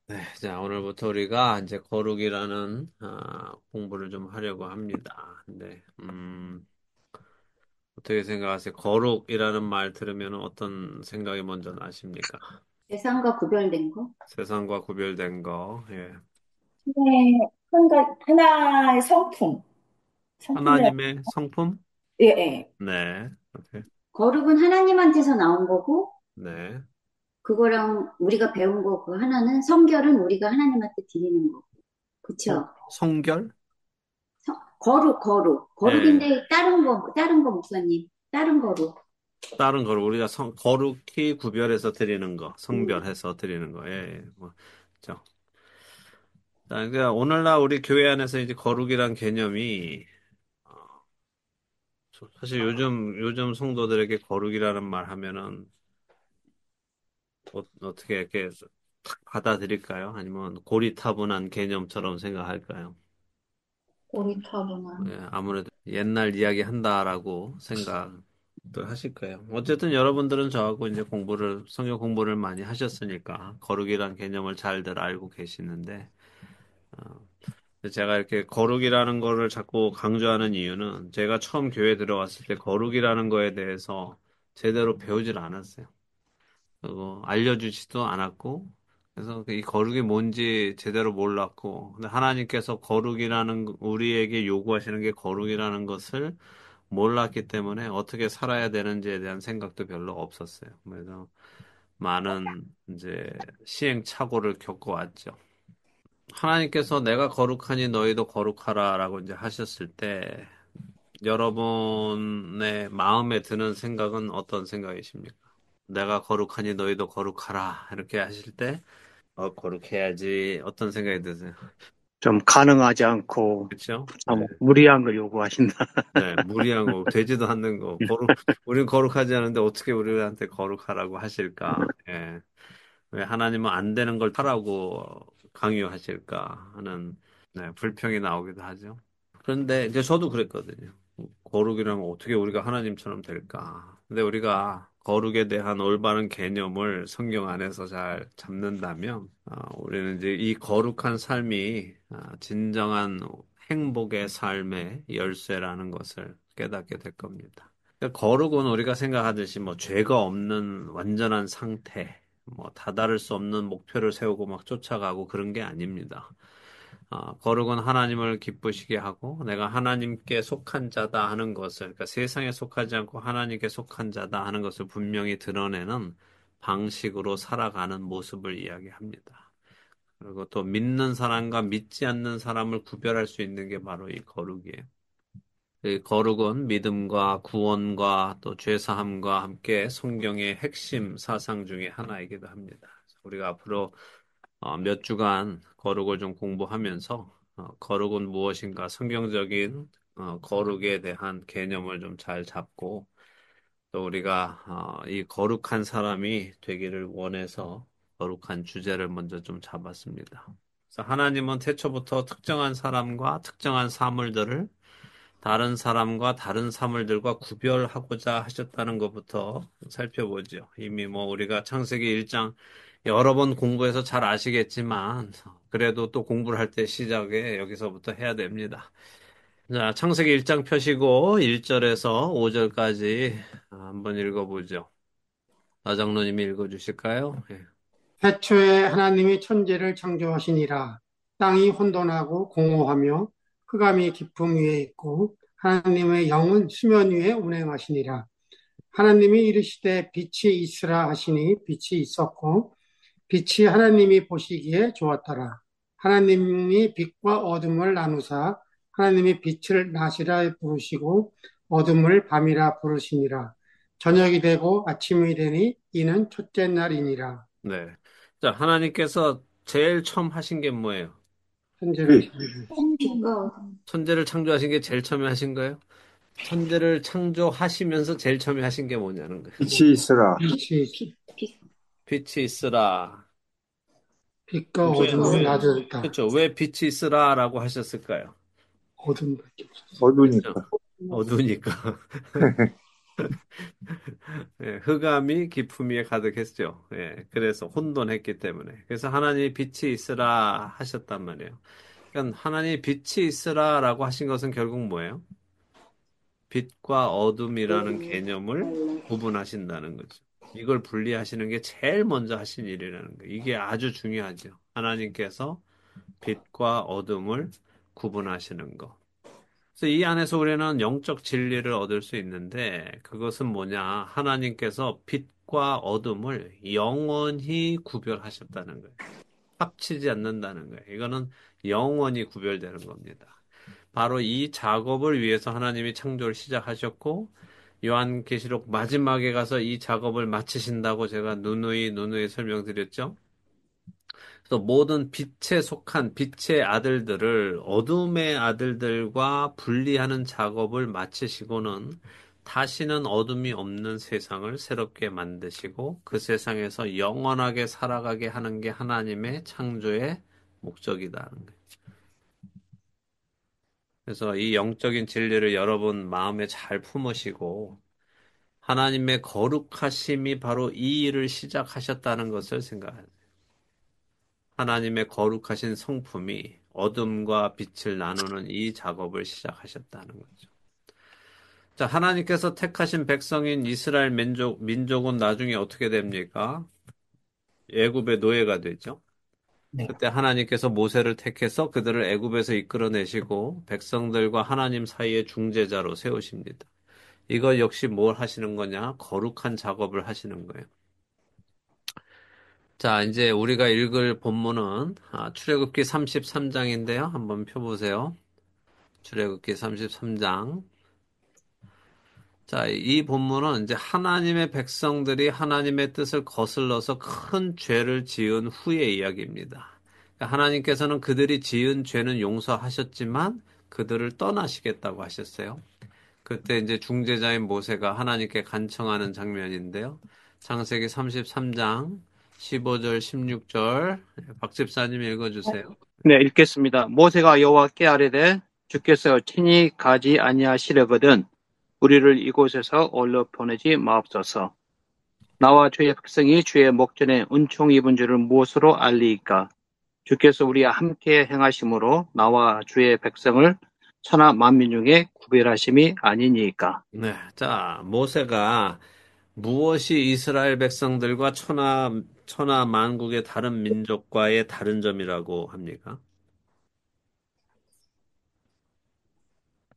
네, 자, 오늘부터 우리가 이제 거룩이라는 공부를 좀 하려고 합니다. 근데 어떻게 생각하세요? 거룩이라는 말 들으면 어떤 생각이 먼저 나십니까? 세상과 구별된 거? 세상과 구별된 거, 예. 하나의 성품, 성품이라, 하나님의 성품? 예, 예. 네, 오케이. 거룩은 하나님한테서 나온 거고, 네. 그거랑 우리가 배운 거, 그 하나는 성결은 우리가 하나님한테 드리는 거. 그쵸? 성결? 거룩. 예. 거룩인데, 다른 거, 목사님. 다른 거룩. 다른 거를 우리가 거룩히 구별해서 드리는 거, 음, 성별해서 드리는 거, 예, 예. 뭐, 그죠. 자, 그러니까 오늘날 우리 교회 안에서 이제 거룩이란 개념이 사실 요즘 성도들에게 거룩이라는 말 하면은 떻게 이렇게 탁 받아들일까요? 아니면 고리타분한 개념처럼 생각할까요? 고리타분한. 예, 아무래도 옛날 이야기 한다라고 생각도 하실 거예요. 어쨌든 여러분들은 저하고 이제 성경 공부를 많이 하셨으니까 거룩이란 개념을 잘들 알고 계시는데, 어, 제가 이렇게 거룩이라는 거를 자꾸 강조하는 이유는 제가 처음 교회 들어왔을 때 거룩이라는 거에 대해서 제대로 배우질 않았어요. 그리고 알려주지도 않았고, 그래서 이 거룩이 뭔지 제대로 몰랐고, 근데 하나님께서 우리에게 요구하시는 게 거룩이라는 것을 몰랐기 때문에 어떻게 살아야 되는지에 대한 생각도 별로 없었어요. 그래서 많은 이제 시행착오를 겪어왔죠. 하나님께서 내가 거룩하니 너희도 거룩하라라고 이제 하셨을 때 여러분의 마음에 드는 생각은 어떤 생각이십니까? 내가 거룩하니 너희도 거룩하라 이렇게 하실 때 거룩해야지 어떤 생각이 드세요? 좀 가능하지 않고 그렇죠? 네. 참 무리한 걸 요구하신다. 네, 무리한 거, 되지도 않는 거, 우리는 거룩하지 않은데 어떻게 우리한테 거룩하라고 하실까? 예. 왜 하나님은 안 되는 걸 하라고 강요하실까 하는 불평이 나오기도 하죠. 그런데 이제 저도 그랬거든요. 거룩이라면 어떻게 우리가 하나님처럼 될까? 근데 우리가 거룩에 대한 올바른 개념을 성경 안에서 잘 잡는다면, 우리는 이제 이 거룩한 삶이 진정한 행복의 삶의 열쇠라는 것을 깨닫게 될 겁니다. 그러니까 거룩은 우리가 생각하듯이 뭐 죄가 없는 완전한 상태, 뭐 다다를 수 없는 목표를 세우고 막 쫓아가고 그런 게 아닙니다. 거룩은 하나님을 기쁘시게 하고 내가 하나님께 속한 자다 하는 것을, 그러니까 세상에 속하지 않고 하나님께 속한 자다 하는 것을 분명히 드러내는 방식으로 살아가는 모습을 이야기합니다. 그리고 또 믿는 사람과 믿지 않는 사람을 구별할 수 있는 게 바로 이 거룩이에요. 이 거룩은 믿음과 구원과 또 죄사함과 함께 성경의 핵심 사상 중에 하나이기도 합니다. 우리가 앞으로 몇 주간 거룩을 좀 공부하면서 거룩은 무엇인가 성경적인 거룩에 대한 개념을 좀 잘 잡고 또 우리가 이 거룩한 사람이 되기를 원해서 거룩한 주제를 먼저 좀 잡았습니다. 그래서 하나님은 태초부터 특정한 사람과 특정한 사물들을 다른 사람과 다른 사물들과 구별하고자 하셨다는 것부터 살펴보죠. 이미 뭐 우리가 창세기 1장 여러 번 공부해서 잘 아시겠지만 그래도 또 공부를 할 때 시작에 여기서부터 해야 됩니다. 자, 창세기 1장 펴시고 1절에서 5절까지 한번 읽어보죠. 나장로님이 읽어주실까요? 예. 태초에 하나님이 천지를 창조하시니라. 땅이 혼돈하고 공허하며 흑암이 깊음 위에 있고 하나님의 영은 수면 위에 운행하시니라. 하나님이 이르시되 빛이 있으라 하시니 빛이 있었고 빛이 하나님이 보시기에 좋았더라. 하나님이 빛과 어둠을 나누사 하나님이 빛을 낮이라 부르시고 어둠을 밤이라 부르시니라. 저녁이 되고 아침이 되니 이는 첫째 날이니라. 네. 자, 하나님께서 제일 처음 하신 게 뭐예요? 현재를 빛과 천재를 창조하신 게 제일 처음에 하신 거예요? 천재를 창조하시면서 제일 처음에 하신 게 뭐냐는 거예요. 빛이 있으라. 빛이 빛, 빛이 있으라. 빛과 왜, 어둠을 나누었다. 그렇죠. 왜 빛이 있으라라고 하셨을까요? 어둠밖에 없었어. 그렇죠. 어두우니까. 어두우니까. 예, 흑암이 기품 위에 가득했죠. 예, 그래서 혼돈했기 때문에. 그래서 하나님이 빛이 있으라 하셨단 말이에요. 그러니까 하나님이 빛이 있으라라고 하신 것은 결국 뭐예요? 빛과 어둠이라는 개념을 구분하신다는 거죠. 이걸 분리하시는 게 제일 먼저 하신 일이라는 거예요. 이게 아주 중요하죠. 하나님께서 빛과 어둠을 구분하시는 거. 그래서 이 안에서 우리는 영적 진리를 얻을 수 있는데 그것은 뭐냐? 하나님께서 빛과 어둠을 영원히 구별하셨다는 거예요. 합치지 않는다는 거예요. 이거는 영원히 구별되는 겁니다. 바로 이 작업을 위해서 하나님이 창조를 시작하셨고 요한계시록 마지막에 가서 이 작업을 마치신다고 제가 누누이 설명드렸죠. 그래서 모든 빛에 속한 빛의 아들들을 어둠의 아들들과 분리하는 작업을 마치시고는 다시는 어둠이 없는 세상을 새롭게 만드시고 그 세상에서 영원하게 살아가게 하는 게 하나님의 창조의 목적이다는 거예요. 그래서 이 영적인 진리를 여러분 마음에 잘 품으시고 하나님의 거룩하심이 바로 이 일을 시작하셨다는 것을 생각하세요. 하나님의 거룩하신 성품이 어둠과 빛을 나누는 이 작업을 시작하셨다는 거죠. 자, 하나님께서 택하신 백성인 이스라엘 민족은 나중에 어떻게 됩니까? 애굽의 노예가 되죠. 네. 그때 하나님께서 모세를 택해서 그들을 애굽에서 이끌어내시고 백성들과 하나님 사이의 중재자로 세우십니다. 이거 역시 뭘 하시는 거냐? 거룩한 작업을 하시는 거예요. 자, 이제 우리가 읽을 본문은 출애굽기 33장인데요. 한번 펴보세요. 출애굽기 33장. 자, 이 본문은 이제 하나님의 백성들이 하나님의 뜻을 거슬러서 큰 죄를 지은 후의 이야기입니다. 그러니까 하나님께서는 그들이 지은 죄는 용서하셨지만 그들을 떠나시겠다고 하셨어요. 그때 이제 중재자인 모세가 하나님께 간청하는 장면인데요. 창세기 33장 15절, 16절. 박 집사님 읽어주세요. 네, 읽겠습니다. 모세가 여호와께 아뢰되 주께서 친히 가지 아니하시려거든 우리를 이곳에서 올려 보내지 마옵소서. 나와 주의 백성이 주의 목전에 은총 입은 줄을 무엇으로 알리이까? 주께서 우리와 함께 행하심으로 나와 주의 백성을 천하 만민 중에 구별하심이 아니니이까. 네. 자, 모세가 무엇이 이스라엘 백성들과 천하 만국의 다른 민족과의 다른 점이라고 합니까?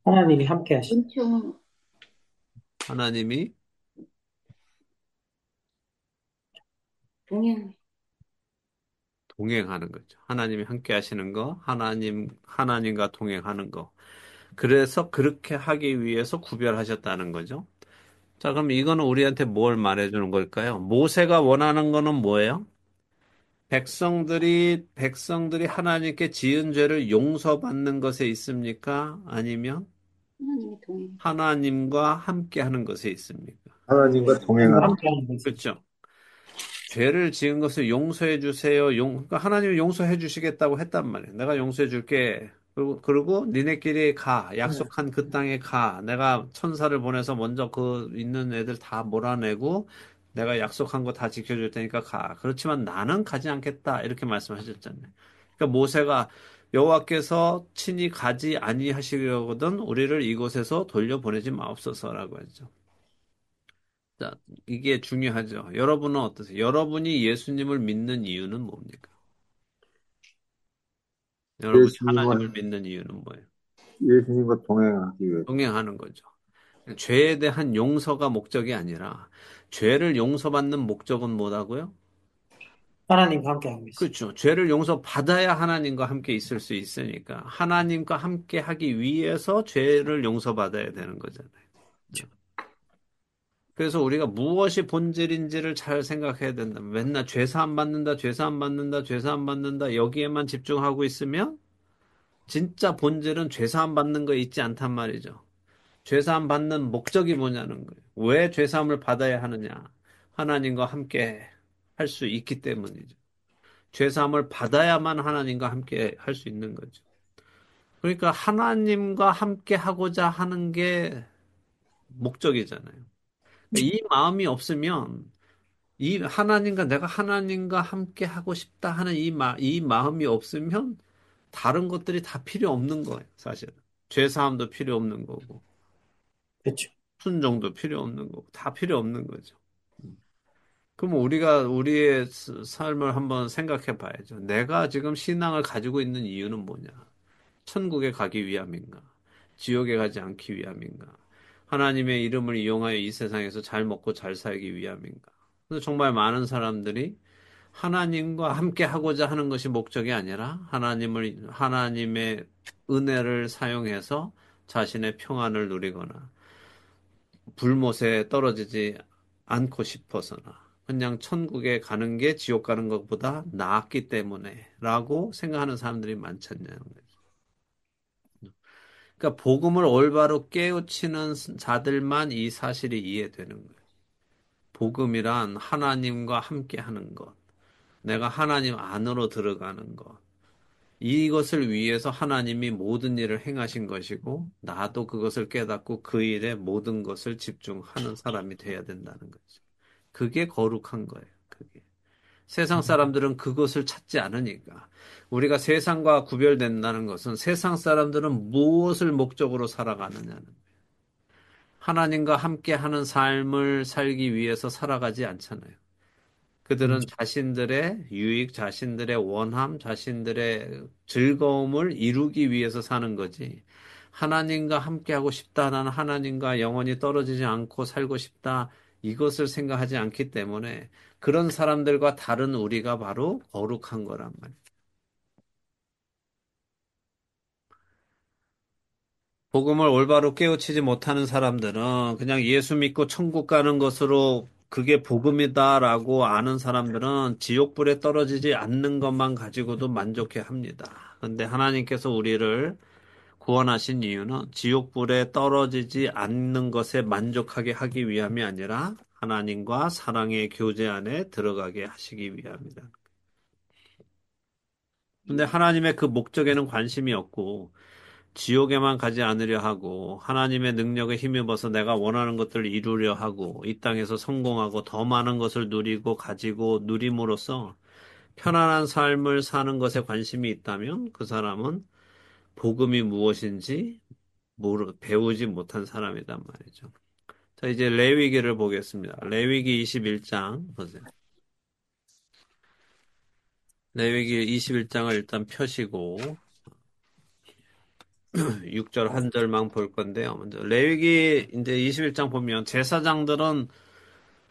하나님이 함께 하시. 은총, 하나님이 동행, 동행하는 거죠. 하나님이 함께 하시는 거, 하나님과 동행하는 거. 그래서 그렇게 하기 위해서 구별하셨다는 거죠. 자, 그럼 이거는 우리한테 뭘 말해주는 걸까요? 모세가 원하는 거는 뭐예요? 백성들이 하나님께 지은 죄를 용서받는 것에 있습니까? 아니면 하나님의 동행. 하나님과 함께 하는 것에 있습니까? 하나님과 동행하는 함께 하는 거죠. 그렇죠. 죄를 지은 것을 용서해 주세요. 그러니까 하나님이 용서해 주시겠다고 했단 말이에요. 내가 용서해 줄게. 그리고 니네끼리 가. 약속한 그 땅에 가. 내가 천사를 보내서 먼저 그 있는 애들 다 몰아내고 내가 약속한 거 다 지켜줄 테니까 가. 그렇지만 나는 가지 않겠다. 이렇게 말씀하셨잖아요. 그러니까 모세가 여호와께서 친히 가지 아니하시려거든 우리를 이곳에서 돌려보내지 마옵소서라고 했죠. 자, 이게 중요하죠. 여러분은 어떠세요? 여러분이 예수님을 믿는 이유는 뭡니까? 여러분이 예수님과 하나님을 믿는 이유는 뭐예요? 예수님과 동행하기 위해 동행하는 거죠. 죄에 대한 용서가 목적이 아니라 죄를 용서받는 목적은 뭐라고요? 하나님과 함께 하고 있어요. 그렇죠. 죄를 용서받아야 하나님과 함께 있을 수 있으니까 하나님과 함께 하기 위해서 죄를 용서받아야 되는 거잖아요. 그래서 우리가 무엇이 본질인지를 잘 생각해야 된다. 맨날 죄사함 받는다, 죄사함 받는다, 죄사함 받는다 여기에만 집중하고 있으면 진짜 본질은 죄사함 받는 거에 있지 않단 말이죠. 죄사함 받는 목적이 뭐냐는 거예요. 왜 죄사함을 받아야 하느냐? 하나님과 함께 할 수 있기 때문이죠. 죄사함을 받아야만 하나님과 함께 할 수 있는 거죠. 그러니까 하나님과 함께 하고자 하는 게 목적이잖아요. 이 마음이 없으면 이 하나님과 내가 하나님과 함께 하고 싶다 하는 이 마음이 없으면 다른 것들이 다 필요 없는 거예요, 사실은. 죄사함도 필요 없는 거고, 그렇죠. 순종도 필요 없는 거고, 다 필요 없는 거죠. 그럼 우리가 우리의 삶을 한번 생각해 봐야죠. 내가 지금 신앙을 가지고 있는 이유는 뭐냐? 천국에 가기 위함인가? 지옥에 가지 않기 위함인가? 하나님의 이름을 이용하여 이 세상에서 잘 먹고 잘 살기 위함인가? 그래서 정말 많은 사람들이 하나님과 함께 하고자 하는 것이 목적이 아니라 하나님의 은혜를 사용해서 자신의 평안을 누리거나 불못에 떨어지지 않고 싶어서나 그냥 천국에 가는 게 지옥 가는 것보다 낫기 때문에 라고 생각하는 사람들이 많잖아요. 그러니까 복음을 올바로 깨우치는 자들만 이 사실이 이해되는 거예요. 복음이란 하나님과 함께 하는 것, 내가 하나님 안으로 들어가는 것, 이것을 위해서 하나님이 모든 일을 행하신 것이고, 나도 그것을 깨닫고 그 일에 모든 것을 집중하는 사람이 돼야 된다는 거죠. 그게 거룩한 거예요. 그게. 세상 사람들은 그것을 찾지 않으니까. 우리가 세상과 구별된다는 것은 세상 사람들은 무엇을 목적으로 살아가느냐는 거예요. 하나님과 함께 하는 삶을 살기 위해서 살아가지 않잖아요. 그들은 자신들의 유익, 자신들의 원함, 자신들의 즐거움을 이루기 위해서 사는 거지. 하나님과 함께하고 싶다. 나는 하나님과 영원히 떨어지지 않고 살고 싶다. 이것을 생각하지 않기 때문에 그런 사람들과 다른 우리가 바로 거룩한 거란 말이에요. 복음을 올바로 깨우치지 못하는 사람들은 그냥 예수 믿고 천국 가는 것으로 그게 복음이다라고 아는 사람들은 지옥불에 떨어지지 않는 것만 가지고도 만족해 합니다. 근데 하나님께서 우리를 구원하신 이유는 지옥불에 떨어지지 않는 것에 만족하게 하기 위함이 아니라 하나님과 사랑의 교제 안에 들어가게 하시기 위함이다. 근데 하나님의 그 목적에는 관심이 없고 지옥에만 가지 않으려 하고 하나님의 능력에 힘입어서 내가 원하는 것들을 이루려 하고 이 땅에서 성공하고 더 많은 것을 누리고 가지고 누림으로써 편안한 삶을 사는 것에 관심이 있다면 그 사람은 복음이 무엇인지 배우지 못한 사람이란 말이죠. 자, 이제 레위기를 보겠습니다. 레위기 21장 보세요. 레위기 21장을 일단 펴시고 6절 한 절만 볼 건데요. 먼저 레위기 이제 21장 보면 제사장들은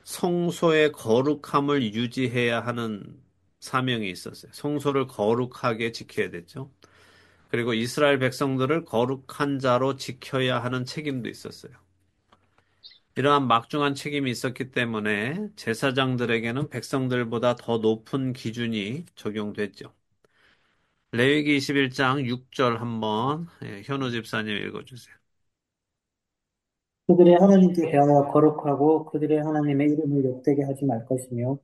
성소의 거룩함을 유지해야 하는 사명이 있었어요. 성소를 거룩하게 지켜야 됐죠. 그리고 이스라엘 백성들을 거룩한 자로 지켜야 하는 책임도 있었어요. 이러한 막중한 책임이 있었기 때문에 제사장들에게는 백성들보다 더 높은 기준이 적용됐죠. 레위기 21장 6절 한번 현우 집사님 읽어주세요. 그들의 하나님께 대하여 거룩하고 그들의 하나님의 이름을 욕되게 하지 말 것이며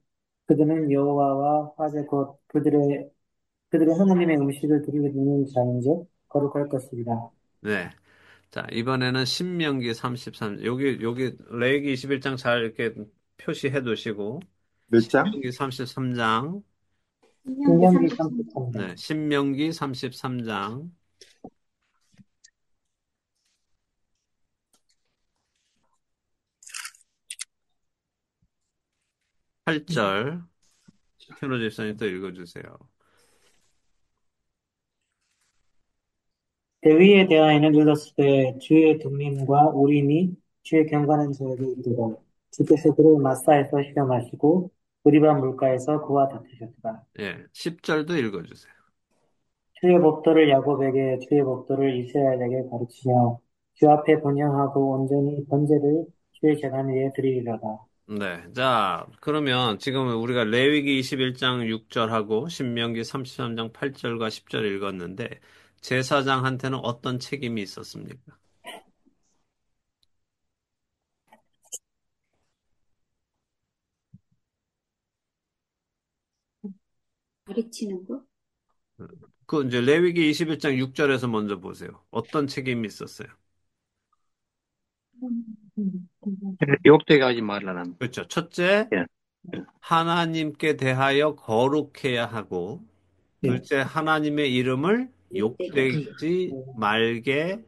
그들은 여호와와 화제 곧 그들의 하나님의 음식을 드리는 자인즉 거룩할 것이리라. 네. 자, 이번에는 신명기 33, 여기, 레위기 21장 잘 이렇게 표시해 두시고, 몇 장? 신명기 33장, 신명기 신명기 33장. 33장. 네, 신명기 33장, 8절, 현우 집사님 또 읽어주세요. 대위에 대하여는 일렀을 때 주의 둠림과 우림이 주의 경관한 자에게 이르되 주께서 그를 마사에서 시험하시고 그리바 물가에서 그와 다투셨다. 예, 10절도 읽어주세요. 주의 법도를 야곱에게 주의 법도를 이스라엘에게 가르치며 주 앞에 번영하고 온전히 번제를 주의 재단 위에 드리리로다. 네, 자, 그러면 지금 우리가 레위기 21장 6절하고 신명기 33장 8절과 10절 읽었는데, 제사장한테는 어떤 책임이 있었습니까? 가르치는 거? 그 이제 레위기 21장 6절에서 먼저 보세요. 어떤 책임이 있었어요? 욕되게 하지 말라는. 그렇죠. 첫째, 예. 하나님께 대하여 거룩해야 하고, 예. 둘째, 하나님의 이름을 욕되게 욕되지 말게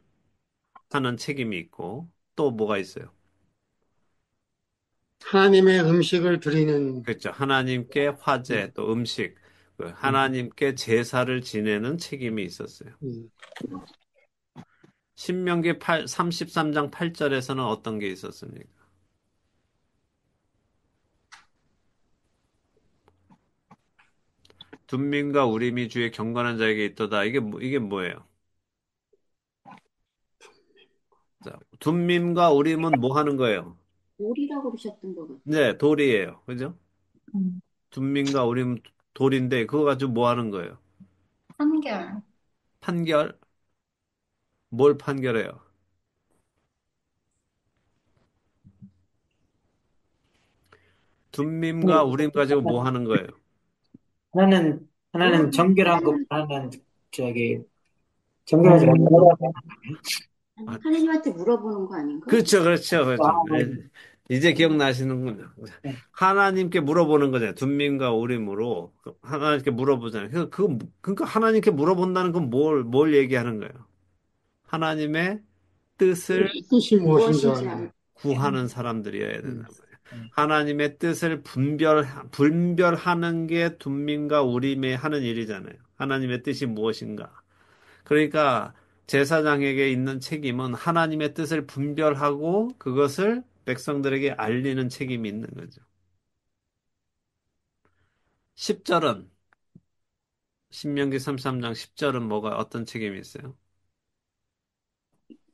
하는 책임이 있고, 또 뭐가 있어요? 하나님의 음식을 드리는 그렇죠. 하나님께 화제, 또 음식, 하나님께 제사를 지내는 책임이 있었어요. 음, 신명기 33장 8절에서는 어떤 게 있었습니까? 둠민과 우림이 주의 경건한 자에게 있도다. 이게 뭐예요? 자, 둠민과 우림은 뭐 하는 거예요? 돌이라고 그러셨던 것 같아요. 네, 돌이에요. 그죠? 둠민과 우림 돌인데 그거 가지고 뭐 하는 거예요? 한결. 판결? 뭘 판결해요? 둠민과 우림 가지고 뭐 하는 거예요? 하나는 물어보는 정결한 것, 거는 하나는 저기, 정결하지 못하다고 아, 하나님한테 물어보는 거 아닌가? 그렇죠, 그렇죠, 그렇죠. 하는 이제 기억나시는군요. 하나님께 물어보는 거잖아요. 둠민과 우림으로 하나님께 물어보잖아요. 그러니까 하나님께 물어본다는 건 뭘 얘기하는 거예요? 하나님의 뜻을 뜻이 무엇인지 무엇인지 알아요. 알고. 구하는 사람들이어야 된단 음, 말이에요. 하나님의 뜻을 분별하는 게 둠민과 우림의 하는 일이잖아요. 하나님의 뜻이 무엇인가. 그러니까 제사장에게 있는 책임은 하나님의 뜻을 분별하고 그것을 백성들에게 알리는 책임이 있는 거죠. 10절은 신명기 33장 10절은 어떤 책임이 있어요?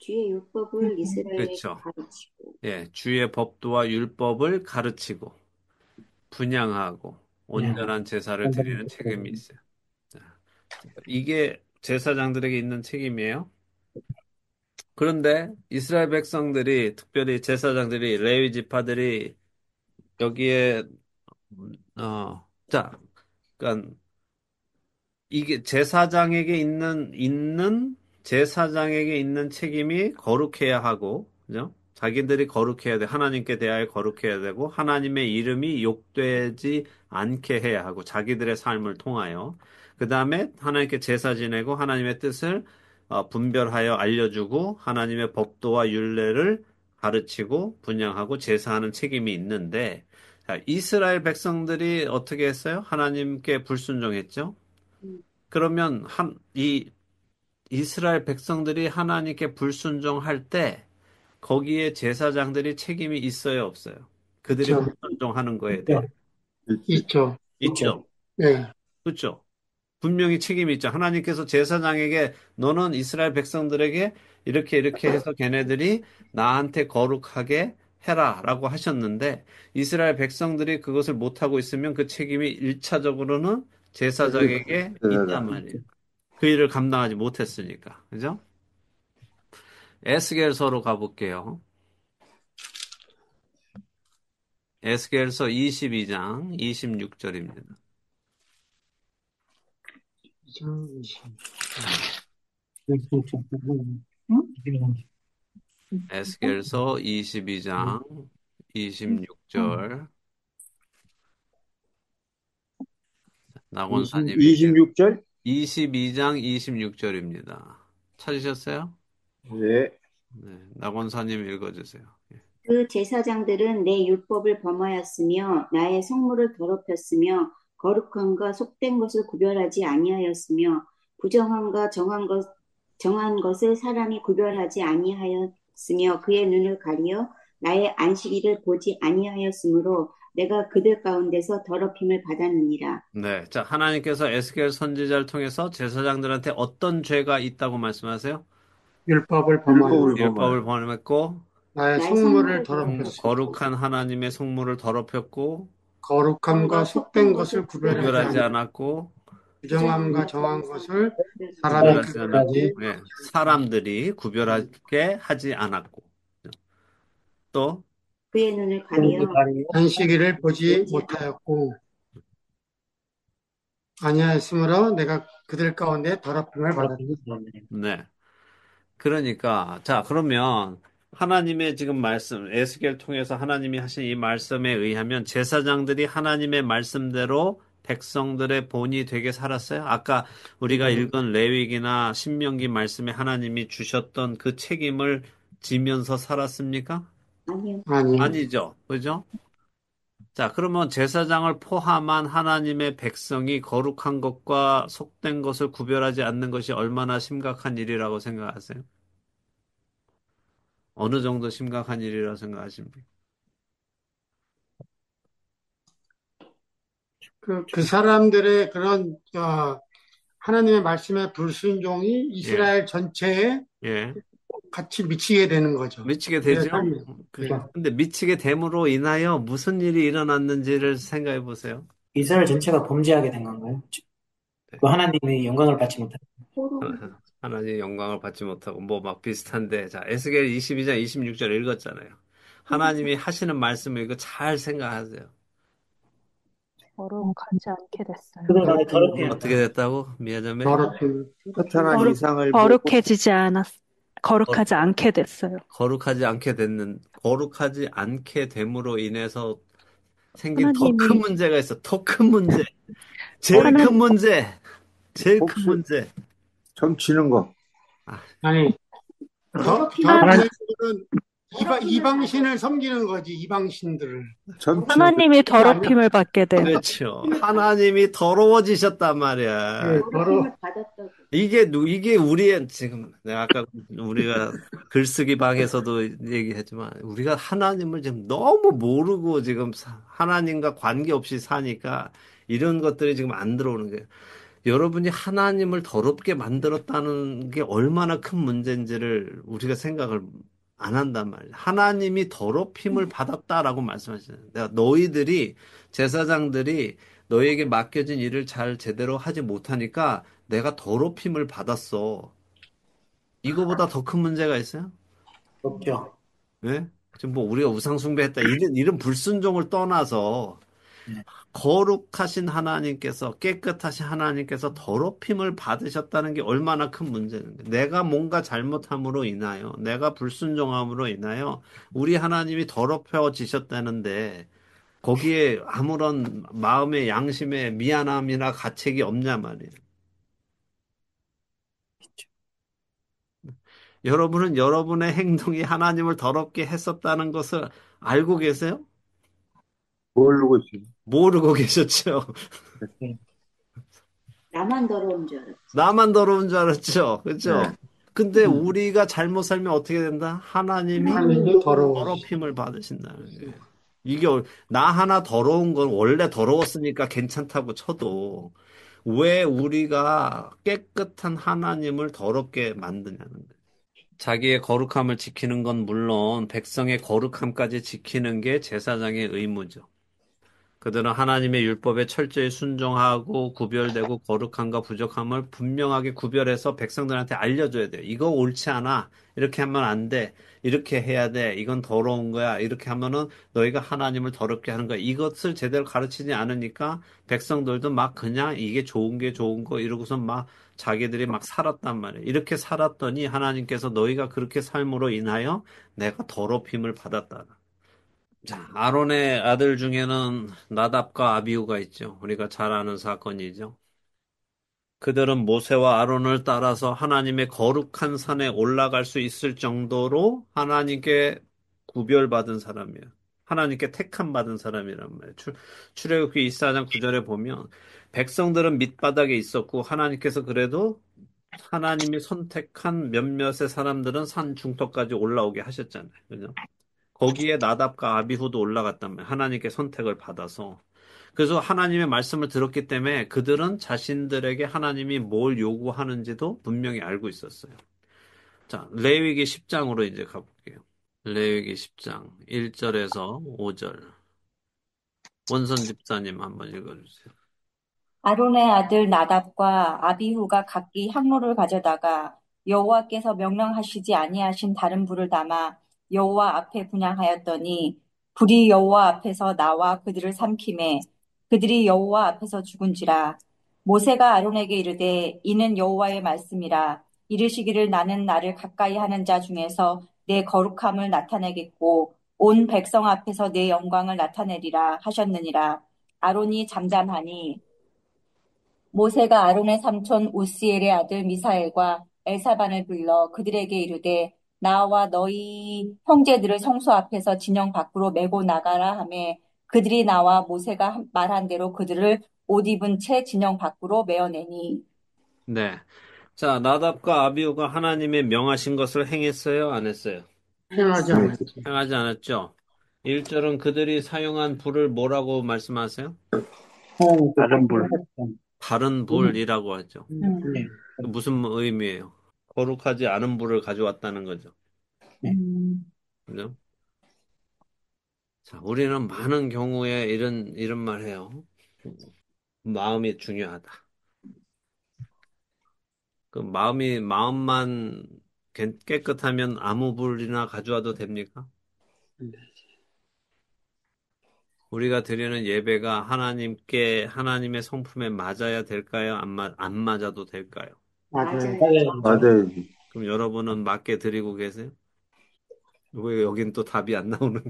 주의 율법을 이스라엘에게 그렇죠. 가르치고. 예, 주의 법도와 율법을 가르치고 분양하고 온전한 제사를 드리는 책임이 있어요. 자, 이게 제사장들에게 있는 책임이에요. 그런데 이스라엘 백성들이 특별히 제사장들이 레위 지파들이 여기에 그러니까 이게 제사장에게 있는 책임이 거룩해야 하고, 그죠? 자기들이 거룩해야 돼. 하나님께 대하여 거룩해야 되고, 하나님의 이름이 욕되지 않게 해야 하고, 자기들의 삶을 통하여. 그 다음에 하나님께 제사 지내고, 하나님의 뜻을 분별하여 알려주고, 하나님의 법도와 율례를 가르치고, 분양하고, 제사하는 책임이 있는데, 자, 이스라엘 백성들이 어떻게 했어요? 하나님께 불순종했죠? 음, 그러면 이 이스라엘 백성들이 하나님께 불순종할 때 거기에 제사장들이 책임이 있어요, 없어요? 그들이 있죠. 불순종하는 거에 대해 있지. 있죠. 있죠. 네. 그렇죠. 분명히 책임이 있죠. 하나님께서 제사장에게 너는 이스라엘 백성들에게 이렇게 이렇게 해서 걔네들이 나한테 거룩하게 해라라고 하셨는데 이스라엘 백성들이 그것을 못하고 있으면 그 책임이 일차적으로는 제사장에게 있단 제사장. 말이에요. 그 일을 감당하지 못했으니까. 그죠? 에스겔서로 가볼게요. 에스겔서 22장 26절입니다. 20. 에스겔서 22장 26절 낙원사님이 26절? 22장 26절입니다. 찾으셨어요? 네. 네, 낙원사님 읽어주세요. 예. 그 제사장들은 내 율법을 범하였으며 나의 성물을 더럽혔으며 거룩함과 속된 것을 구별하지 아니하였으며 부정함과 정한 것을 사람이 구별하지 아니하였으며 그의 눈을 가리어 나의 안식일을 보지 아니하였으므로 내가 그들 가운데서 더럽힘을 받았느니라. 네, 자 하나님께서 에스겔 선지자를 통해서 제사장들한테 어떤 죄가 있다고 말씀하세요? 율법을 범하여 율법을 범했고 나의 나의 성물을 성물을 더럽혔으며 거룩한 하나님의 성물을 더럽혔고 거룩함과 속된 것을 구별하지 구별하지 않고 않았고 부정함과 정한 것을 사람이 구별하지 않았고 구별하지 예, 사람들이 구별하게 하지 않았고 또 그의 눈을 가리어 안식일을 보지 못하였고 아니하였으므로 내가 그들 가운데 더럽힘을 받았다. 네. 그러니까 자 그러면 하나님의 지금 말씀, 에스겔 통해서 하나님이 하신 이 말씀에 의하면 제사장들이 하나님의 말씀대로 백성들의 본이 되게 살았어요. 아까 우리가 읽은 레위기나 신명기 말씀에 하나님이 주셨던 그 책임을 지면서 살았습니까? 아니요. 아니, 아니죠. 그죠? 자, 그러면 제사장을 포함한 하나님의 백성이 거룩한 것과 속된 것을 구별하지 않는 것이 얼마나 심각한 일이라고 생각하세요? 어느 정도 심각한 일이라고 생각하십니까? 그 사람들의 그런, 하나님의 말씀의 불순종이 예, 이스라엘 전체에 예. 같이 미치게 되는 거죠. 미치게 우리가 되죠? 살면. 네. 근데 미치게 됨으로 인하여 무슨 일이 일어났는지를 생각해 보세요. 이스라엘 전체가 범죄하게 된 건가요? 그 하나님의 영광을 받지 못한. 포로 하나님의 영광을 받지 못하고 뭐 막 비슷한데, 자, 에스겔 22장 26절 읽었잖아요. 하나님이 하시는 말씀을 이거 잘 생각하세요. 거룩하지 않게 됐어요. 그들 간에 어떻게 더럽혀졌다. 됐다고? 미아자매? 더럽힘. 처참한 거룩, 이상을 거룩해지지 않았, 거- 거룩하지 않게 됐어요. 거룩하지 않게 됨으로 인해서 생긴 더 큰 하나님이, 문제가 있어. 더 큰 문제. 제일 하나, 큰 문제. 제일 큰 혹시 문제. 점치는 거. 아니, 더 더럽히면 문제는 이방신을 섬기는 거지, 이방신들을. 점치는 거. 하나님이 더럽힘을 받게 된, 그렇죠. 하나님이 더러워지셨단 말이야. 네, 더럽힘을 받았다고. 이게 우리의, 지금, 내가 아까 우리가 글쓰기 방에서도 얘기했지만, 우리가 하나님을 지금 너무 모르고 지금 하나님과 관계없이 사니까 이런 것들이 지금 안 들어오는 거예요. 여러분이 하나님을 더럽게 만들었다는 게 얼마나 큰 문제인지를 우리가 생각을 안 한단 말이에요. 하나님이 더럽힘을 받았다라고 말씀하시잖아요. 내가 너희들이, 제사장들이 너희에게 맡겨진 일을 잘 제대로 하지 못하니까 내가 더럽힘을 받았어. 이거보다 더 큰 문제가 있어요? 없죠. 예? 지금 뭐 우리가 우상숭배했다. 이런 불순종을 떠나서 네. 거룩하신 하나님께서, 깨끗하신 하나님께서 더럽힘을 받으셨다는 게 얼마나 큰 문제인가. 내가 뭔가 잘못함으로 인하여, 내가 불순종함으로 인하여 우리 하나님이 더럽혀지셨다는데 거기에 아무런 마음의 양심의 미안함이나 가책이 없냐 말이에요. 여러분은 여러분의 행동이 하나님을 더럽게 했었다는 것을 알고 계세요? 모르고 있어요. 모르고 계셨죠? 네. 나만 더러운 줄 알았지. 나만 더러운 줄 알았죠? 그죠? 네. 근데 우리가 잘못 살면 어떻게 된다? 하나님이 하나님도 더러워. 더럽힘을 받으신다는 거예요. 이게 나 하나 더러운 건 원래 더러웠으니까 괜찮다고 쳐도 왜 우리가 깨끗한 하나님을 더럽게 만드냐는 거예요. 자기의 거룩함을 지키는 건 물론 백성의 거룩함까지 지키는 게 제사장의 의무죠. 그들은 하나님의 율법에 철저히 순종하고 구별되고 거룩함과 부족함을 분명하게 구별해서 백성들한테 알려줘야 돼요. 이거 옳지 않아. 이렇게 하면 안 돼. 이렇게 해야 돼. 이건 더러운 거야. 이렇게 하면은 너희가 하나님을 더럽게 하는 거야. 이것을 제대로 가르치지 않으니까 백성들도 막 그냥 이게 좋은 게 좋은 거 이러고서 막 자기들이 막 살았단 말이에요. 이렇게 살았더니 하나님께서 너희가 그렇게 삶으로 인하여 내가 더럽힘을 받았다. 자, 아론의 아들 중에는 나답과 아비후가 있죠. 우리가 잘 아는 사건이죠. 그들은 모세와 아론을 따라서 하나님의 거룩한 산에 올라갈 수 있을 정도로 하나님께 구별받은 사람이에요. 하나님께 택함 받은 사람이란 말이에요. 출애굽기 24장 9절에 보면 백성들은 밑바닥에 있었고 하나님께서 그래도 하나님이 선택한 몇몇의 사람들은 산 중턱까지 올라오게 하셨잖아요. 그죠? 거기에 나답과 아비후도 올라갔단 말이에요. 하나님께 선택을 받아서. 그래서 하나님의 말씀을 들었기 때문에 그들은 자신들에게 하나님이 뭘 요구하는지도 분명히 알고 있었어요. 자, 레위기 10장으로 이제 가볼게요. 레위기 10장 1절에서 5절. 원선 집사님 한번 읽어주세요. 아론의 아들 나답과 아비후가 각기 향로를 가져다가 여호와께서 명령하시지 아니하신 다른 불을 담아 여호와 앞에 분향하였더니 불이 여호와 앞에서 나와 그들을 삼키매 그들이 여호와 앞에서 죽은지라. 모세가 아론에게 이르되 이는 여호와의 말씀이라. 이르시기를 나는 나를 가까이 하는 자 중에서 내 거룩함을 나타내겠고 온 백성 앞에서 내 영광을 나타내리라 하셨느니라. 아론이 잠잠하니 모세가 아론의 삼촌 우시엘의 아들 미사엘과 엘사반을 불러 그들에게 이르되 나와 너희 형제들을 성소 앞에서 진영 밖으로 메고 나가라 하매 그들이 나와 모세가 말한 대로 그들을 옷 입은 채 진영 밖으로 메어내니. 네. 자, 나답과 아비후가 하나님의 명하신 것을 행했어요, 안 했어요? 행하지 네. 않았죠. 행하지 않았죠? 1절은 그들이 사용한 불을 뭐라고 말씀하세요? 하나님께 다른 불. 하셨던. 다른 불이라고 하죠. 네. 그 무슨 의미예요? 거룩하지 않은 불을 가져왔다는 거죠. 그죠? 자, 우리는 많은 경우에 이런 말 해요. 마음이 중요하다. 그 마음만 깨끗하면 아무 불이나 가져와도 됩니까? 우리가 드리는 예배가 하나님의 성품에 맞아야 될까요? 안 맞아도 될까요? 맞아요. 맞아요. 맞아야지. 그럼 여러분은 맞게 드리고 계세요? 왜 여긴 또 답이 안 나오는?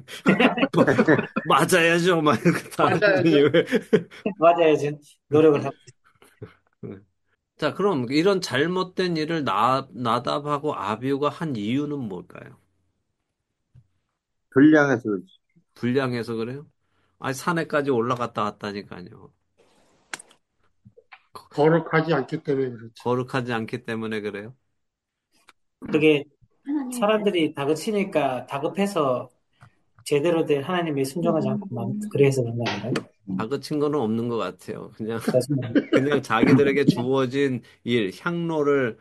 맞아야죠, 막 이렇게 다 하더니 맞아야죠. 왜? 맞아요. 지금 노력을 하고 자, 그럼 이런 잘못된 일을 나답하고 아비후가 한 이유는 뭘까요? 불량해서 그렇지. 불량해서 그래요? 아니, 산에까지 올라갔다 왔다니까요. 거룩하지 않기 때문에 그렇죠. 거룩하지 않기 때문에 그래요? 그게 하나님 사람들이 다그치니까 다급해서 제대로 된 하나님에 순종하지 않고 그래서 그런 거 아닌가요? 다그친 거는 없는 것 같아요. 그렇습니다. 그냥 자기들에게 주어진 일, 향로를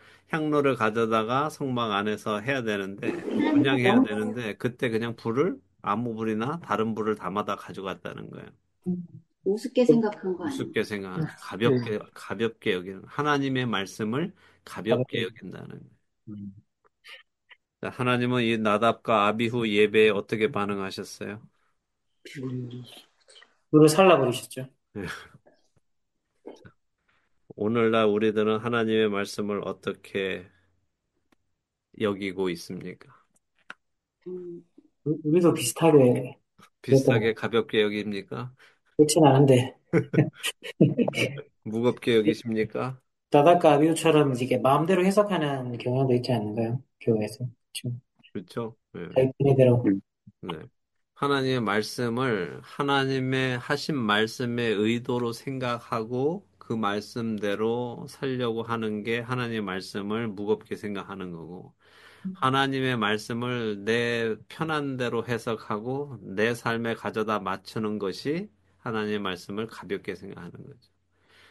가져다가 성막 안에서 해야 되는데, 분양해야 되는데, 그때 그냥 아무 불이나 다른 불을 담아다 가져갔다는 거예요. 우습게 생각한 거 아니에요? 우습게 생각하는, 네. 가볍게 여기는, 하나님의 말씀을 가볍게 여긴다는 거예요. 자, 하나님은 이 나답과 아비후 예배에 어떻게 반응하셨어요? 물을 살라버리셨죠. 네. 오늘날 우리들은 하나님의 말씀을 어떻게 여기고 있습니까? 우리도 비슷하게 그랬던 것 비슷하게 같아요. 가볍게 여깁니까? 그렇진 않은데 무겁게 여기십니까? 다닥과 아비우처럼 이게 마음대로 해석하는 경향도 있지 않는가요? 교회에서. 그렇죠. 그렇죠? 네. 자기네대로. 네. 하나님의 말씀을 하나님의 하신 말씀의 의도로 생각하고 그 말씀대로 살려고 하는 게 하나님의 말씀을 무겁게 생각하는 거고, 하나님의 말씀을 내 편한 대로 해석하고 내 삶에 가져다 맞추는 것이 하나님의 말씀을 가볍게 생각하는 거죠.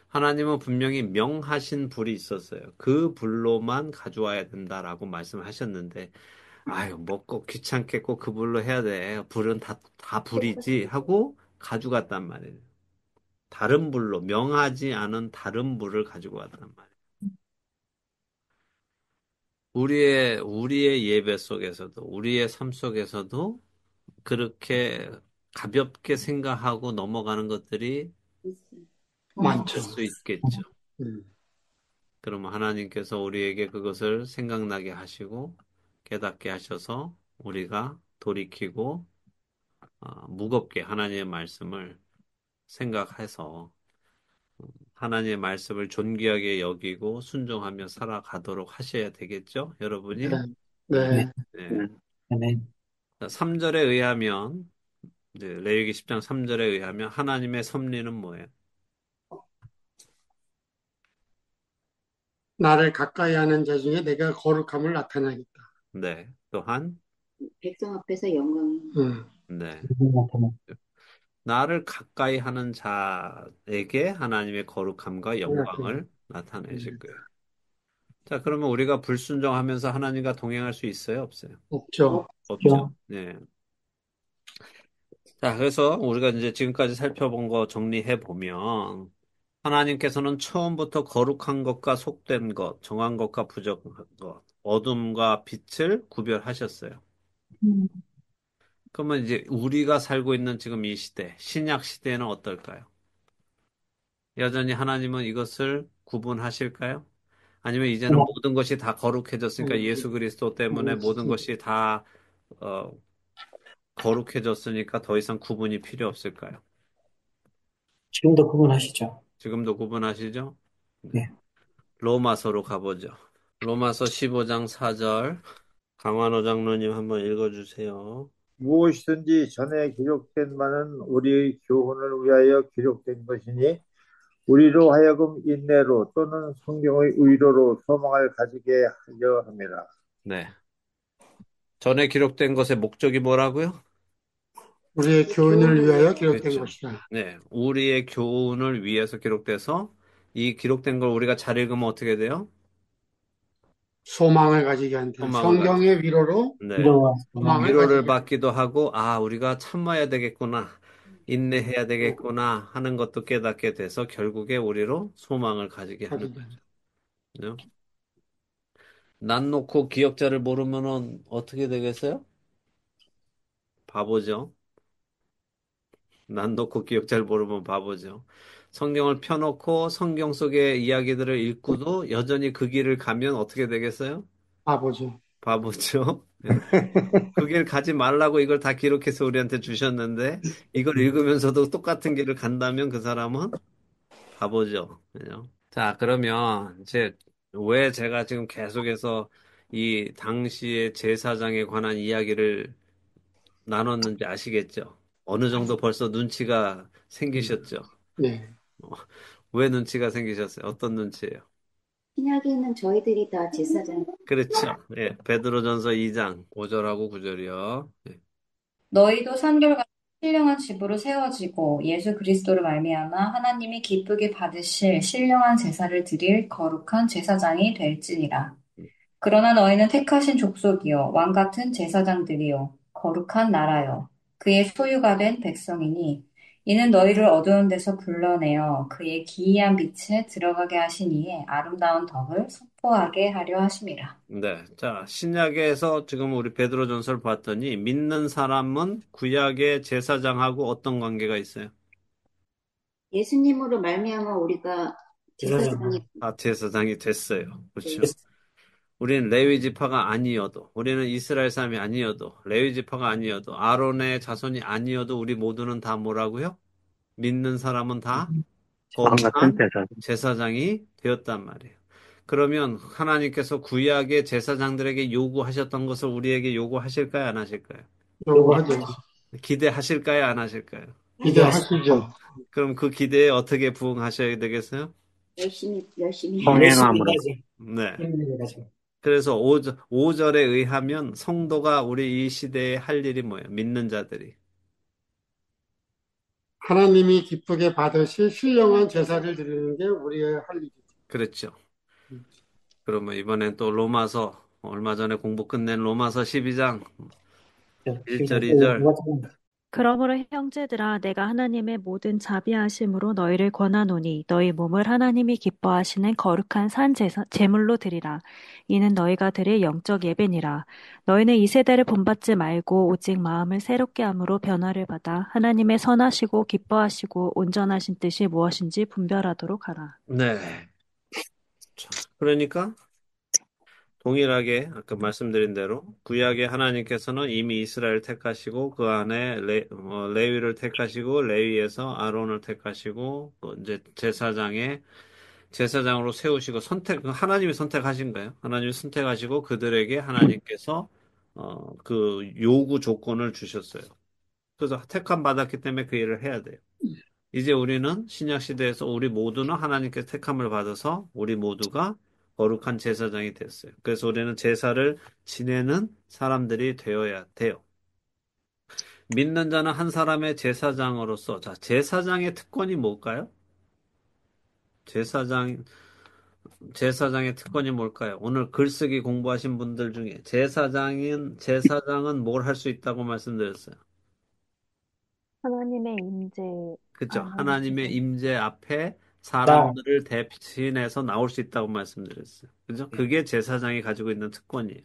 하나님은 분명히 명하신 불이 있었어요. 그 불로만 가져와야 된다라고 말씀하셨는데, 아유, 뭐 꼭 귀찮게 꼭 그 불로 해야 돼. 불은 다 불이지 하고 가져갔단 말이에요. 다른 불로, 명하지 않은 다른 불을 가지고 왔단 말이에요. 우리의 예배 속에서도, 우리의 삶 속에서도 그렇게 가볍게 생각하고 넘어가는 것들이 많죠. 있을 수 있겠죠. 음. 그러면 하나님께서 우리에게 그것을 생각나게 하시고 깨닫게 하셔서 우리가 돌이키고 무겁게 하나님의 말씀을 생각해서 하나님의 말씀을 존귀하게 여기고 순종하며 살아가도록 하셔야 되겠죠, 여러분이? 네. 네. 네. 네. 아멘. 3절에 의하면 레위기 10장 3절에 의하면 하나님의 섭리는 뭐예요? 나를 가까이 하는 자 중에 내가 거룩함을 나타내겠다. 네. 또한 백성 앞에서 영광. 네. 나타나. 나를 가까이 하는 자에게 하나님의 거룩함과 영광을 나타내실 거예요. 자, 그러면 우리가 불순종하면서 하나님과 동행할 수 있어요? 없어요? 없죠. 없죠. 네. 자, 그래서 우리가 이제 지금까지 살펴본 거 정리해 보면 하나님께서는 처음부터 거룩한 것과 속된 것, 정한 것과 부정한 것, 어둠과 빛을 구별하셨어요. 그러면 이제 우리가 살고 있는 지금 이 시대, 신약 시대에는 어떨까요? 여전히 하나님은 이것을 구분하실까요? 아니면 이제는 모든 것이 다 거룩해졌으니까 예수 그리스도 때문에 모든 음, 것이 다 어, 거룩해졌으니까 더 이상 구분이 필요 없을까요? 지금도 구분하시죠? 지금도 구분하시죠? 네. 네. 로마서로 가보죠. 로마서 15장 4절. 강환호 장로님 한번 읽어주세요. 무엇이든지 전에 기록된 바는 우리의 교훈을 위하여 기록된 것이니 우리로 하여금 인내로 또는 성경의 의로로 소망을 가지게 하려 함이라. 네. 전에 기록된 것의 목적이 뭐라고요? 우리의 교훈을 위하여 기록된 그렇죠. 것이다. 네. 우리의 교훈을 위해서 기록돼서 이 기록된 걸 우리가 잘 읽으면 어떻게 돼요? 소망을 가지게 한다. 소망을 가지. 성경의 위로로 네. 위로와 소망을 위로를 가지게 한다. 받기도 하고, 아, 우리가 참아야 되겠구나, 인내해야 되겠구나 하는 것도 깨닫게 돼서 결국에 우리로 소망을 가지게 하는 가지게 한다. 거죠. 난 놓고 기억자를 모르면은 어떻게 되겠어요? 바보죠. 난 놓고 기억자를 모르면 바보죠. 성경을 펴놓고 성경 속의 이야기들을 읽고도 여전히 그 길을 가면 어떻게 되겠어요? 바보죠. 바보죠. 예. 그 길 가지 말라고 이걸 다 기록해서 우리한테 주셨는데 이걸 읽으면서도 똑같은 길을 간다면 그 사람은 바보죠. 그죠? 자, 그러면 이제 왜 제가 지금 계속해서 이 당시의 제사장에 관한 이야기를 나눴는지 아시겠죠? 어느 정도 벌써 눈치가 음, 생기셨죠? 네. 어, 왜 눈치가 생기셨어요? 어떤 눈치예요? 신약에는 저희들이 다 제사장, 그렇죠. 예, 베드로전서 2장 5절하고 9절이요. 예. 너희도 한결같이 신령한 집으로 세워지고 예수 그리스도로 말미암아 하나님이 기쁘게 받으실 신령한 제사를 드릴 거룩한 제사장이 될지니라. 그러나 너희는 택하신 족속이요 왕 같은 제사장들이요 거룩한 나라요 그의 소유가 된 백성이니 이는 너희를 어두운 데서 불러내어 그의 기이한 빛에 들어가게 하신 이의 아름다운 덕을 선포하게 하려 하심이라. 네. 자, 신약에서 지금 우리 베드로전서를 봤더니 믿는 사람은 구약의 제사장하고 어떤 관계가 있어요? 예수님으로 말미암아 우리가 제사장이 다 제사장이 됐어요. 그렇죠. 돼. 우리는 레위 지파가 아니어도, 우리는 이스라엘 사람이 아니어도, 레위 지파가 아니어도, 아론의 자손이 아니어도 우리 모두는 다 뭐라고요? 믿는 사람은 다 왕 같은 거룩한 대사. 제사장이 되었단 말이에요. 그러면 하나님께서 구약의 제사장들에게 요구하셨던 것을 우리에게 요구하실까요? 안 하실까요? 요구하죠. 기대하실까요? 안 하실까요? 기대하시죠. 그럼 그 기대에 어떻게 부응하셔야 되겠어요? 열심히 성행함으로. 네. 그래서 5절에 의하면 성도가 우리 이 시대에 할 일이 뭐예요? 믿는 자들이. 하나님이 기쁘게 받으실 신령한 제사를 드리는 게 우리의 할 일이죠. 그렇죠. 그러면 이번엔 또 로마서, 얼마 전에 공부 끝낸 로마서 12장 1절, 2절. 그러므로 형제들아 내가 하나님의 모든 자비하심으로 너희를 권하노니 너희 몸을 하나님이 기뻐하시는 거룩한 산 제물로 드리라. 이는 너희가 드릴 영적 예배니라. 너희는 이 세대를 본받지 말고 오직 마음을 새롭게 함으로 변화를 받아 하나님의 선하시고 기뻐하시고 온전하신 뜻이 무엇인지 분별하도록 하라. 네. 자, 그러니까 동일하게 아까 말씀드린 대로 구약의 하나님께서는 이미 이스라엘 택하시고 그 안에 레위를 택하시고 레위에서 아론을 택하시고 이제 제사장으로 세우시고 하나님이 선택하신 거예요. 하나님이 선택하시고 그들에게 하나님께서 그 요구 조건을 주셨어요. 그래서 택함 받았기 때문에 그 일을 해야 돼요. 이제 우리는 신약 시대에서 우리 모두는 하나님께 택함을 받아서 우리 모두가 거룩한 제사장이 됐어요. 그래서 우리는 제사를 지내는 사람들이 되어야 돼요. 믿는 자는 한 사람의 제사장으로서, 자, 제사장의 특권이 뭘까요? 제사장의 특권이 뭘까요? 오늘 글쓰기 공부하신 분들 중에 제사장은 뭘 할 수 있다고 말씀드렸어요. 하나님의 임재 그죠? 안에 하나님의 임재 앞에 사람들을 대신해서 나올 수 있다고 말씀드렸어요. 그죠? 그게 제사장이 가지고 있는 특권이에요.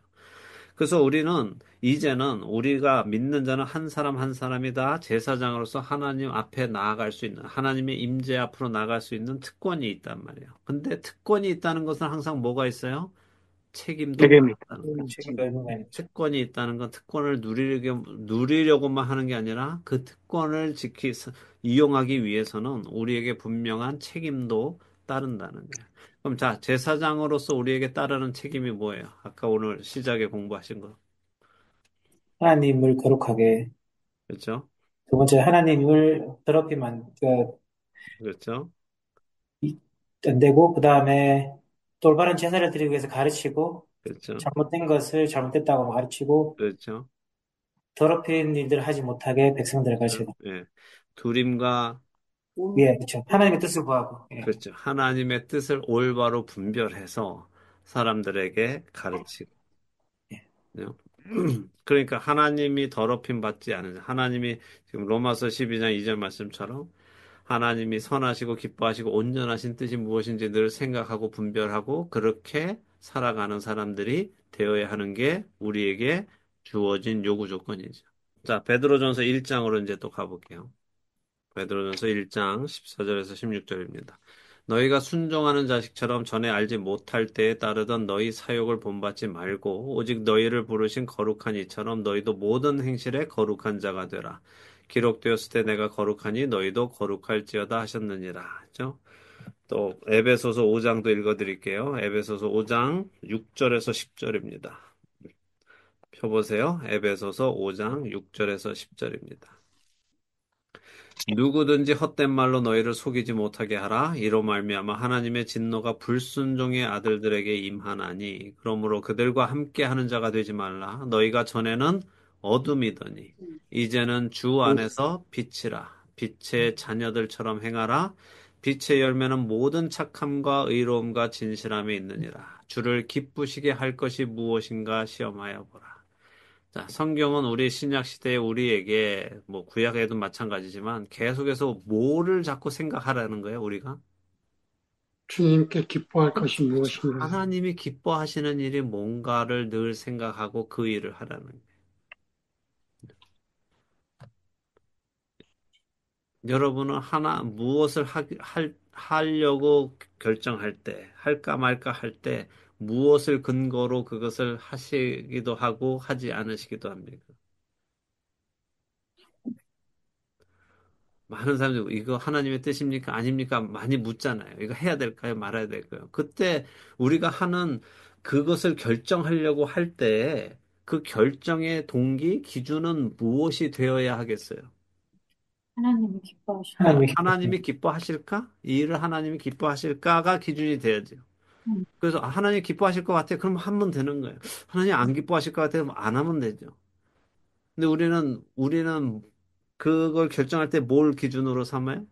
그래서 우리는 이제는 우리가 믿는 자는 한 사람 한 사람이 다 제사장으로서 하나님 앞에 나아갈 수 있는 하나님의 임재 앞으로 나아갈 수 있는 특권이 있단 말이에요. 근데 특권이 있다는 것은 항상 뭐가 있어요? 책임도 책임입니다. 있다는 거예요. 책임. 의무가 있죠. 특권이 있다는 건 특권을 누리려고만 하는 게 아니라 그 특권을 이용하기 위해서는 우리에게 분명한 책임도 따른다는 거예요. 그럼 자, 제사장으로서 우리에게 따르는 책임이 뭐예요? 아까 오늘 시작에 공부하신 거. 하나님을 거룩하게. 그렇죠? 두 번째, 하나님을 더럽히면 그렇죠? 안 되고, 그 다음에 또 올바른 제사를 드리기 위해서 가르치고, 그렇죠? 잘못된 것을 잘못됐다고 가르치고, 그렇죠? 더럽힌 일들을 하지 못하게 백성들을 가르쳐야 그렇죠? 돼. 예. 두림과 예, 그렇죠. 하나님의 뜻을 구하고. 예. 그렇죠. 하나님의 뜻을 올바로 분별해서 사람들에게 가르치고. 그러니까 하나님이 더럽힘 받지 않은 하나님이 지금 로마서 12장 2절 말씀처럼 하나님이 선하시고 기뻐하시고 온전하신 뜻이 무엇인지 늘 생각하고 분별하고 그렇게 살아가는 사람들이 되어야 하는 게 우리에게 주어진 요구 조건이죠. 자, 베드로전서 1장으로 이제 또 가볼게요. 베드로전서 1장 14절에서 16절입니다. 너희가 순종하는 자식처럼 전에 알지 못할 때에 따르던 너희 사욕을 본받지 말고 오직 너희를 부르신 거룩한 이처럼 너희도 모든 행실에 거룩한 자가 되라. 기록되었을 때 내가 거룩하니 너희도 거룩할지어다 하셨느니라. 그죠? 또 에베소서 5장도 읽어드릴게요. 에베소서 5장 6절에서 10절입니다. 펴보세요. 에베소서 5장 6절에서 10절입니다. 누구든지 헛된 말로 너희를 속이지 못하게 하라. 이로 말미암아 하나님의 진노가 불순종의 아들들에게 임하나니 그러므로 그들과 함께하는 자가 되지 말라. 너희가 전에는 어둠이더니 이제는 주 안에서 빛이라. 빛의 자녀들처럼 행하라. 빛의 열매는 모든 착함과 의로움과 진실함이 있느니라. 주를 기쁘시게 할 것이 무엇인가 시험하여 보라. 자, 성경은 우리 신약 시대에 우리에게 뭐 구약에도 마찬가지지만 계속해서 뭐를 자꾸 생각하라는 거예요, 우리가? 주님께 기뻐할 것이 그렇죠. 무엇인가. 하나님이 기뻐하시는 일이 뭔가를 늘 생각하고 그 일을 하라는 거예요. 여러분은 무엇을 하려고 결정할 때, 할까 말까 할 때, 무엇을 근거로 그것을 하시기도 하고 하지 않으시기도 합니까? 많은 사람들이 이거 하나님의 뜻입니까? 아닙니까? 많이 묻잖아요. 이거 해야 될까요? 말아야 될까요? 그때 우리가 하는 그것을 결정하려고 할 때 그 결정의 동기, 기준은 무엇이 되어야 하겠어요? 하나님이 기뻐하시는 하나님의 하나님이 기뻐하실까? 이 일을 하나님이 기뻐하실까가 기준이 돼야죠. 그래서 하나님 기뻐하실 것 같아요. 그럼 하면 되는 거예요. 하나님 안 기뻐하실 것 같아요. 그럼 안 하면 되죠. 근데 우리는 그걸 결정할 때 뭘 기준으로 삼아요?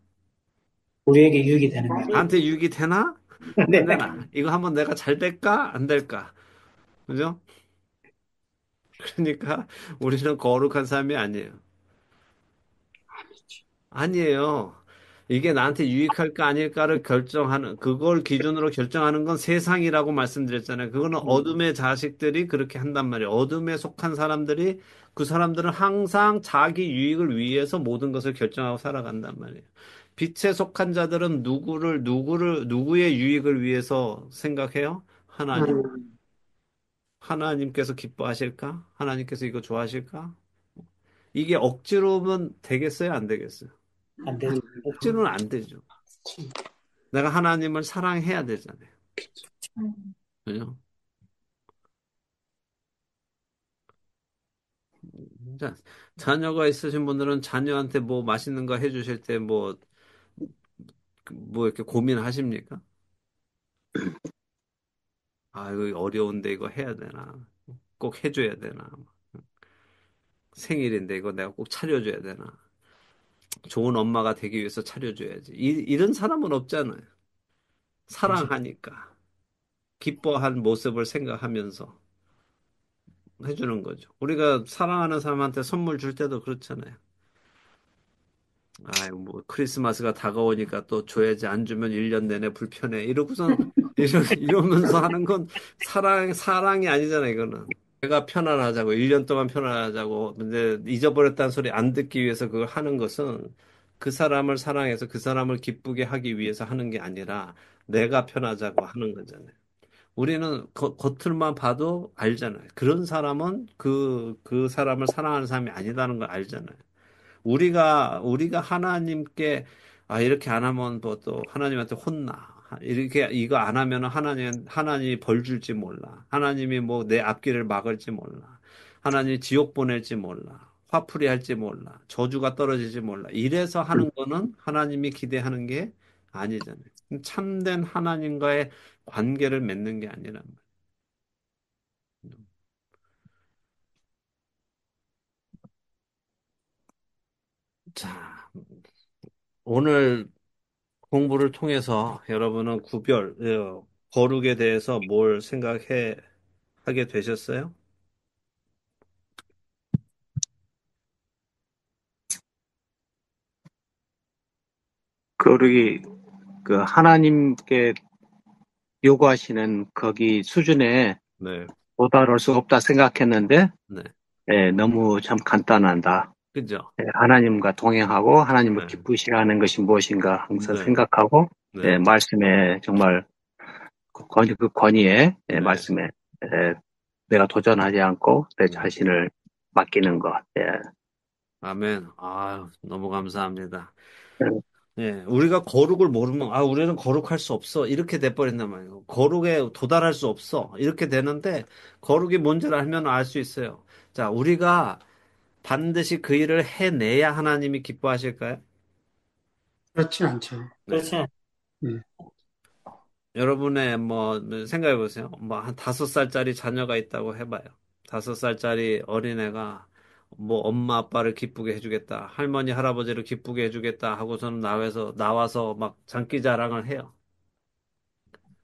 우리에게 유익이 되는 것. 나한테 유익이 되나? 네. 안 되나? 이거 한번 내가 잘 될까? 안 될까? 그죠? 그러니까 우리는 거룩한 삶이 아니에요. 아니에요. 이게 나한테 유익할까 아닐까를 그걸 기준으로 결정하는 건 세상이라고 말씀드렸잖아요. 그거는 어둠의 자식들이 그렇게 한단 말이에요. 어둠에 속한 사람들이, 그 사람들은 항상 자기 유익을 위해서 모든 것을 결정하고 살아간단 말이에요. 빛에 속한 자들은 누구의 유익을 위해서 생각해요? 하나님. 하나님께서 기뻐하실까? 하나님께서 이거 좋아하실까? 이게 억지로면 되겠어요? 안 되겠어요? 안 되죠. 억지로는 안 되죠. 내가 하나님을 사랑해야 되잖아요. 그죠? 자, 자녀가 있으신 분들은 자녀한테 뭐 맛있는 거 해주실 때 뭐 이렇게 고민하십니까? 아, 이거 어려운데 이거 해야 되나? 꼭 해줘야 되나? 생일인데 이거 내가 꼭 차려줘야 되나? 좋은 엄마가 되기 위해서 차려줘야지. 이런 사람은 없잖아요. 사랑하니까. 기뻐한 모습을 생각하면서 해주는 거죠. 우리가 사랑하는 사람한테 선물 줄 때도 그렇잖아요. 아유, 뭐, 크리스마스가 다가오니까 또 줘야지. 안 주면 1년 내내 불편해. 이러고선, 이러면서 하는 건 사랑이 아니잖아요, 이거는. 내가 편안하자고, 1년 동안 편안하자고, 근데 잊어버렸다는 소리 안 듣기 위해서 그걸 하는 것은 그 사람을 사랑해서 그 사람을 기쁘게 하기 위해서 하는 게 아니라 내가 편하자고 하는 거잖아요. 우리는 겉을만 봐도 알잖아요. 그런 사람은 그 사람을 사랑하는 사람이 아니다는 걸 알잖아요. 우리가 하나님께, 이렇게 안 하면 뭐 또 하나님한테 혼나. 이렇게, 이거 안 하면 하나님이 벌 줄지 몰라. 하나님이 뭐 내 앞길을 막을지 몰라. 하나님이 지옥 보낼지 몰라. 화풀이 할지 몰라. 저주가 떨어질지 몰라. 이래서 하는 거는 하나님이 기대하는 게 아니잖아요. 참된 하나님과의 관계를 맺는 게 아니란 말이에요. 자, 오늘 공부를 통해서 여러분은 거룩에 대해서 뭘 하게 되셨어요? 거룩이 그 하나님께 요구하시는 거기 수준에 네, 도달할 수 없다 생각했는데, 네, 예, 너무 참 간단하다. 그죠? 예, 하나님과 동행하고 하나님을 네, 기쁘시게 하는 것이 무엇인가 항상 네, 생각하고, 예, 네, 말씀에 정말 그 권위에, 예, 네. 말씀에, 예, 내가 도전하지 않고 내 네. 자신을 맡기는 것. 예. 아멘. 너무 감사합니다. 예. 예, 우리가 거룩을 모르면, 우리는 거룩할 수 없어. 이렇게 돼버린단 말이에요. 거룩에 도달할 수 없어. 이렇게 되는데, 거룩이 뭔지를 알면 알 수 있어요. 자, 우리가 반드시 그 일을 해내야 하나님이 기뻐하실까요? 그렇지 않죠. 네. 그렇지. 음. 여러분의 생각해 보세요. 한 5살짜리 자녀가 있다고 해봐요. 5살짜리 어린애가 엄마 아빠를 기쁘게 해주겠다. 할머니 할아버지를 기쁘게 해주겠다 하고서는 나와서 막 장기 자랑을 해요.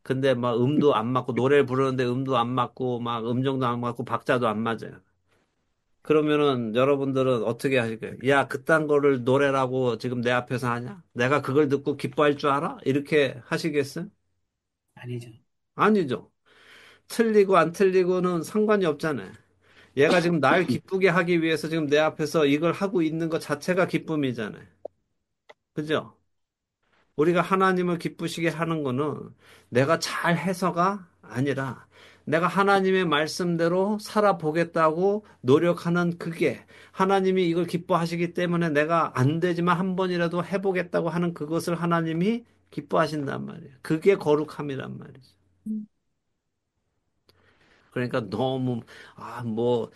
근데 막 음도 안 맞고 노래를 부르는데 음도 안 맞고 막 음정도 안 맞고 박자도 안 맞아요. 그러면은 여러분들은 어떻게 하실 거예요? 야, 그딴 거를 노래라고 지금 내 앞에서 하냐? 내가 그걸 듣고 기뻐할 줄 알아? 이렇게 하시겠어요? 아니죠. 아니죠. 틀리고 안 틀리고는 상관이 없잖아요. 얘가 지금 날 기쁘게 하기 위해서 지금 내 앞에서 이걸 하고 있는 것 자체가 기쁨이잖아요. 그죠? 우리가 하나님을 기쁘시게 하는 거는 내가 잘 해서가 아니라 내가 하나님의 말씀대로 살아보겠다고 노력하는 그게 하나님이 이걸 기뻐하시기 때문에 내가 안 되지만 한 번이라도 해보겠다고 하는 그것을 하나님이 기뻐하신단 말이에요. 그게 거룩함이란 말이죠. 그러니까 너무, 뭐,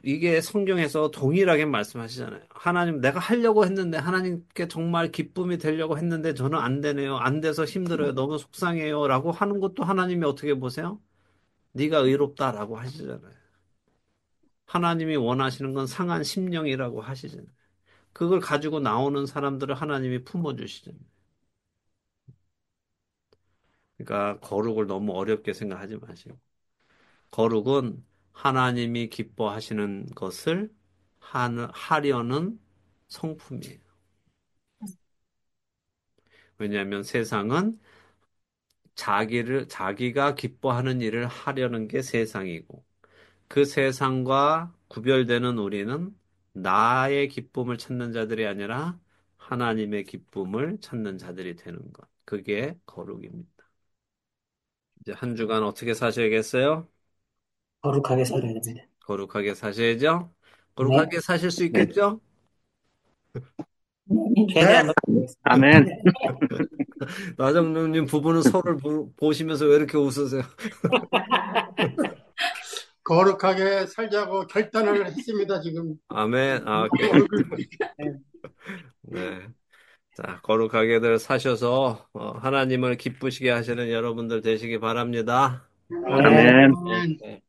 이게 성경에서 동일하게 말씀하시잖아요. 하나님, 내가 하려고 했는데, 하나님께 정말 기쁨이 되려고 했는데, 저는 안 되네요. 안 돼서 힘들어요. 너무 속상해요. 라고 하는 것도 하나님이 어떻게 보세요? 네가 의롭다라고 하시잖아요. 하나님이 원하시는 건 상한 심령이라고 하시잖아요. 그걸 가지고 나오는 사람들을 하나님이 품어주시잖아요. 그러니까 거룩을 너무 어렵게 생각하지 마시고. 거룩은 하나님이 기뻐하시는 것을 하려는 성품이에요. 왜냐하면 세상은 자기가 기뻐하는 일을 하려는 게 세상이고, 그 세상과 구별되는 우리는 나의 기쁨을 찾는 자들이 아니라 하나님의 기쁨을 찾는 자들이 되는 것. 그게 거룩입니다. 이제 한 주간 어떻게 사셔야겠어요? 거룩하게 살아야 됩니다. 거룩하게 사셔야죠? 네. 거룩하게 사실 수 네. 있겠죠? 최대한 노력하겠습니다. 아멘. 나정루님 부부는 서로를 보시면서 왜 이렇게 웃으세요? 거룩하게 살자고 결단을 했습니다, 지금. 아멘. 오케이. 얼굴 보니까. 네. 자, 거룩하게들 사셔서 하나님을 기쁘시게 하시는 여러분들 되시기 바랍니다. 아멘. 네.